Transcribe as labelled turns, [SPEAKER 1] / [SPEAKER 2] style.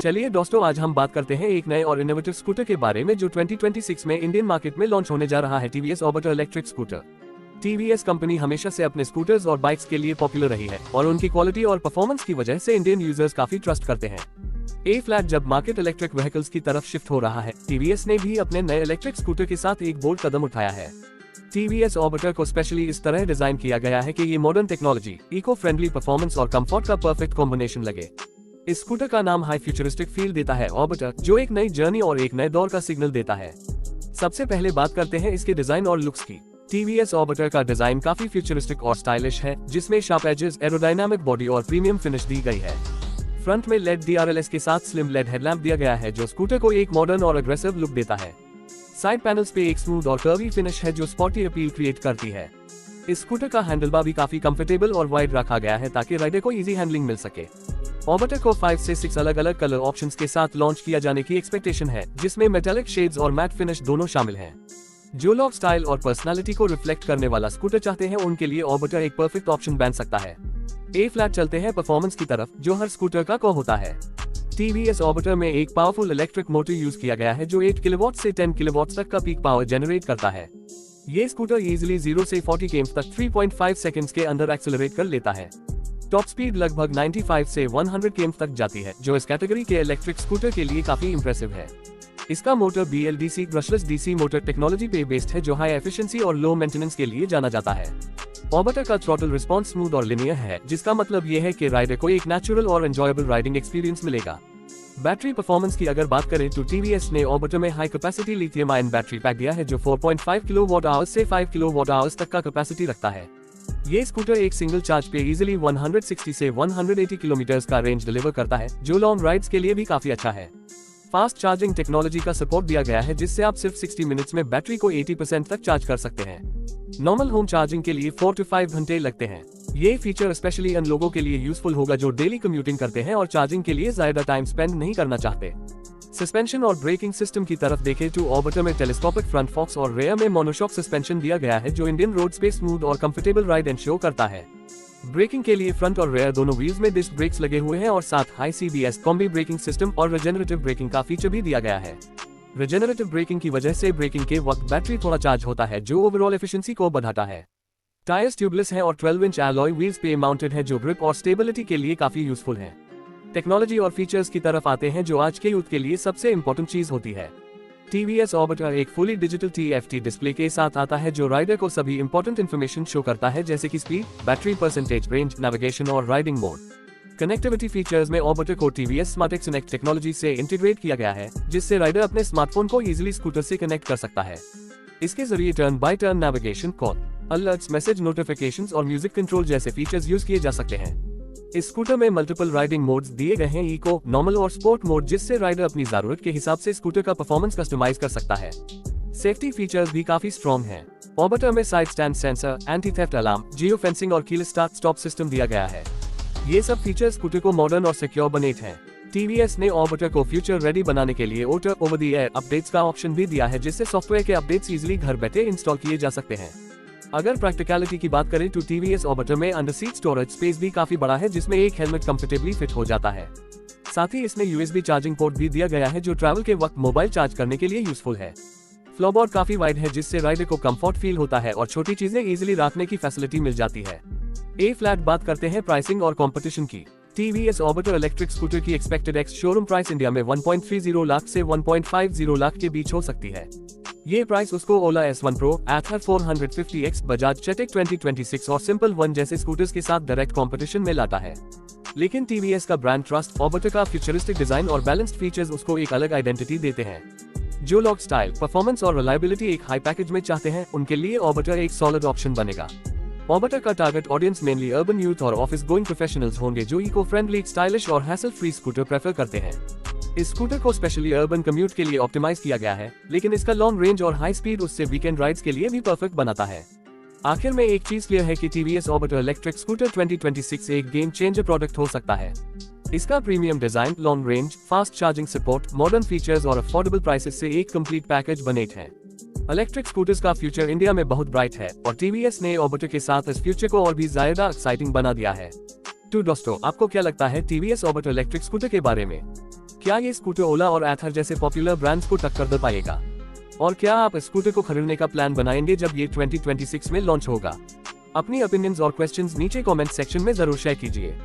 [SPEAKER 1] चलिए दोस्तों, आज हम बात करते हैं एक नए और इनोवेटिव स्कूटर के बारे में जो 2026 में इंडियन मार्केट में लॉन्च होने जा रहा है, TVS orbiter electric scooter. TVS company हमेशा से अपने स्कूटर्स और बाइक्स के लिए पॉपुलर रही है और उनकी क्वालिटी और परफॉर्मेंस की वजह से इंडियन यूजर्स काफी ट्रस्ट करते हैं। ए फ्लैट जब मार्केट इलेक्ट्रिक व्हीकल्स की तरफ शिफ्ट हो रहा है, टीवीएस ने भी अपने नए इलेक्ट्रिक स्कूटर के साथ एक बोल्ड कदम उठाया है। टीवीएस ऑर्बिटर को स्पेशली इस तरह डिजाइन किया गया है कि ये modern technology, eco friendly performance और कंफर्ट का परफेक्ट कॉम्बिनेशन लगे। इस स्कूटर का नाम हाई फ्यूचरिस्टिक फील देता है ऑर्बिटर, जो एक नई जर्नी और एक नए दौर का सिग्नल देता है। सबसे पहले बात करते हैं इसके डिजाइन और लुक्स की। टीवीएस ऑर्बिटर का डिजाइन काफी फ्यूचरिस्टिक और स्टाइलिश है, जिसमें शार्प एजेस, एरोडायनामिक बॉडी और प्रीमियम फिनिश दी गई है। फ्रंट में लेड डीआरएलएस के साथ स्लिम लेड हेडलैम्प दिया गया है, जो स्कूटर को एक मॉडर्न और अग्रेसिव लुक देता है। साइड पैनल्स पे एक स्मूथ और कर्वी फिनिश है जो स्पॉटी अपील क्रिएट करती है। इस स्कूटर का हैंडलबार भी काफी कंफर्टेबल और वाइड रखा गया है ताकि राइडर को इजी हैंडलिंग मिल सके। ऑर्बिटर को 5 से 6 अलग अलग कलर ऑप्शंस के साथ लॉन्च किया जाने की एक्सपेक्टेशन है, जिसमें मेटालिक शेड्स और मैट फिनिश दोनों शामिल हैं। जो लोग स्टाइल और पर्सनालिटी को रिफ्लेक्ट करने वाला स्कूटर चाहते हैं, उनके लिए ऑर्बिटर एक परफेक्ट ऑप्शन बन सकता है। ए फ्लैट चलते हैं परफॉर्मेंस की तरफ, जो हर स्कूटर का को होता है। टीवीएस ऑर्बिटर में एक पावरफुल इलेक्ट्रिक मोटर यूज किया गया है जो 8 किलोवाट से 10 किलोवाट तक का पीक पावर जनरेट करता है। ये स्कूटर इजीली 0 से 40 km तक 3.5 सेकंड्स के अंदर एक्सेलरेट कर लेता है। टॉप स्पीड लगभग 95 से 100 km तक जाती है, जो इस कैटेगरी के इलेक्ट्रिक स्कूटर के लिए काफी इंप्रेसिव है। इसका motor BLDC brushless DC motor technology पे बेस्ड है, जो हाई एफिशिएंसी और लो मेंटेनेंस के लिए जाना जाता है। ऑर्बिटर का थ्रॉटल रिस्पॉन्स स्मूथ और लिनियर है, जिसका मतलब ये है कि राइडर को एक नेचुरल और एंजॉयबल राइडिंग एक्सपीरियंस मिलेगा। बैटरी परफॉर्मेंस की अगर बात करें तो टीवीएस ने ऑर्बिटर में high capacity lithium ion battery pack दिया है, जो 4.5 किलोवाट आवर्स से 5 किलोवाट आवर्स तक का कैपेसिटी रखता है। ये स्कूटर एक सिंगल चार्ज पे इजीली 160 से 180 किलोमीटर का रेंज डिलीवर करता है, जो लॉन्ग राइड्स के लिए भी काफी अच्छा है। फास्ट चार्जिंग टेक्नोलॉजी का सपोर्ट दिया गया है, जिससे आप सिर्फ 60 मिनट्स में बैटरी को 80% तक चार्ज कर सकते हैं। नॉर्मल होम चार्जिंग के लिए 4 से 5 घंटे लगते हैं। ये फीचर स्पेशली उन लोगों के लिए यूजफुल होगा जो डेली कम्यूटिंग करते हैं और चार्जिंग के लिए ज्यादा टाइम स्पेंड नहीं करना चाहते। सस्पेंशन और ब्रेकिंग सिस्टम की तरफ देखें तो ऑर्बिटर में टेलीस्कोपिक फ्रंट फॉक्स और रेयर में मोनोशॉक सस्पेंशन दिया गया है, जो इंडियन रोड्स पे स्मूथ और कंफर्टेबल राइड एंश्योर करता है। ब्रेकिंग के लिए फ्रंट और रेयर दोनों व्हील्स में डिस्क ब्रेक्स लगे हुए हैं और साथ high CBS combi braking system और रिजेनरेटिव ब्रेकिंग का फीचर भी दिया गया है। रिजेनरेटिव ब्रेकिंग की वजह से ब्रेकिंग के वक्त बैटरी थोड़ा चार्ज होता है, जो ओवरऑल एफिशिएंसी को बढ़ाता है। टायर्स ट्यूबलेस हैं और 12 इंच एलॉय व्हील्स पे माउंटेड है, जो ग्रिप और स्टेबिलिटी के लिए काफी यूजफुल है। टेक्नोलॉजी और फीचर्स की तरफ आते हैं, जो आज के यूथ के लिए सबसे इंपॉर्टेंट चीज होती है। टीवीएस ऑर्बिटर एक फुली डिजिटल TFT डिस्प्ले के साथ आता है, जो राइडर को सभी इंपॉर्टेंट इन्फॉर्मेशन शो करता है, जैसे कि speed, battery percentage, range, navigation और राइडिंग मोड। कनेक्टिविटी फीचर्स में ऑर्बिटर को टीवीएस स्मार्टएक्स कनेक्ट टेक्नोलॉजी से इंटीग्रेट किया गया है, जिससे राइडर अपने स्मार्टफोन को इजीली स्कूटर से कनेक्ट कर सकता है। इसके जरिए turn by turn navigation, call, alerts, message notifications और म्यूजिक कंट्रोल जैसे फीचर्स यूज किए जा सकते हैं। इस स्कूटर में मल्टीपल राइडिंग मोड्स दिए गए हैं, इको, नॉर्मल और स्पोर्ट मोड, जिससे राइडर अपनी जरूरत के हिसाब से स्कूटर का परफॉर्मेंस कस्टमाइज कर सकता है। सेफ्टी फीचर्स भी काफी स्ट्रॉन्ग हैं। ऑर्बिटर में side stand sensor, anti theft alarm, geo fencing और कीलेस स्टार्ट स्टॉप सिस्टम दिया गया है। ये सब फीचर्स स्कूटर को मॉडर्न और सिक्योर बनाते हैं। टीवीएस ने ऑर्बिटर को फ्यूचर रेडी बनाने के लिए ओवर द एयर अपडेट्स का ऑप्शन भी दिया है, जिससे सॉफ्टवेयर के अपडेट्स इजीली घर बैठे इंस्टॉल किए जा सकते हैं। अगर प्रैक्टिकलिटी की बात करें तो टीवीएस ऑर्बिटर में अंडर सीट स्टोरेज स्पेस भी काफी बड़ा है, जिसमें एक हेलमेट कंफर्टेबली फिट हो जाता है। साथ ही इसमें USB चार्जिंग पोर्ट भी दिया गया है, जो ट्रैवल के वक्त मोबाइल चार्ज करने के लिए यूजफुल है। फ्लोरबोर्ड काफी वाइड है, जिससे राइडर को कंफर्ट फील होता है और छोटी चीजें इजीली रखने की फैसिलिटी मिल जाती है। ए फ्लैट बात करते हैं प्राइसिंग और कंपटीशन की। टीवीएस ऑर्बिटर इलेक्ट्रिक स्कूटर की expected ex showroom price India में 1.30 लाख से 1.50 लाख के बीच हो सकती है। ये प्राइस उसको ओला S1 Pro, Ather 450X, Bajaj चेटिक 2026 और सिंपल वन जैसे स्कूटर्स के साथ डायरेक्ट कंपटीशन में लाता है। लेकिन टीवीएस का ब्रांड ट्रस्ट, ऑर्बिटर का फ्यूचरिस्टिक डिजाइन और बैलेंस्ड फीचर्स उसको एक अलग आइडेंटिटी देते हैं। जो लोग स्टाइल, परफॉर्मेंस और रिलायबिलिटी एक हाई पैकेज में चाहते हैं, उनके लिए ऑर्बिटर एक सॉलिड ऑप्शन बनेगा। ऑर्बिटर का target audience mainly urban youth और ऑफिस गोइंग प्रोफेशनल्स होंगे, जो इको फ्रेंडली, स्टाइलिश और हैसल फ्री स्कूटर प्रेफर करते हैं। इस स्कूटर को स्पेशली अर्बन कम्यूट के लिए ऑप्टिमाइज किया गया है, लेकिन इसका लॉन्ग रेंज और हाई स्पीड उससे वीकेंड राइड्स के लिए भी परफेक्ट बनाता है। आखिर में एक चीज क्लियर है कि टीवीएस ऑर्बिटर इलेक्ट्रिक स्कूटर 2026 एक गेम चेंजर प्रोडक्ट हो सकता है। इसका premium design, long range, fast charging support, modern features और अफोर्डेबल प्राइसेस से एक कंप्लीट पैकेज बनेट है। इलेक्ट्रिक स्कूटर्स का फ्यूचर इंडिया में बहुत ब्राइट है और टीवीएस ने ऑर्बिटर के साथ इस फ्यूचर को और भी ज्यादा एक्साइटिंग बना दिया है। तो दोस्तों, आपको क्या लगता है टीवीएस ऑर्बिटर इलेक्ट्रिक स्कूटर के बारे में? क्या ये स्कूटर ओला और एथर जैसे पॉपुलर ब्रांड्स को टक्कर दे पाएगा? और क्या आप इस स्कूटर को खरीदने का प्लान बनाएंगे जब ये 2026 में लॉन्च होगा? अपनी ओपिनियंस और क्वेश्चंस नीचे कमेंट सेक्शन में जरूर शेयर कीजिए।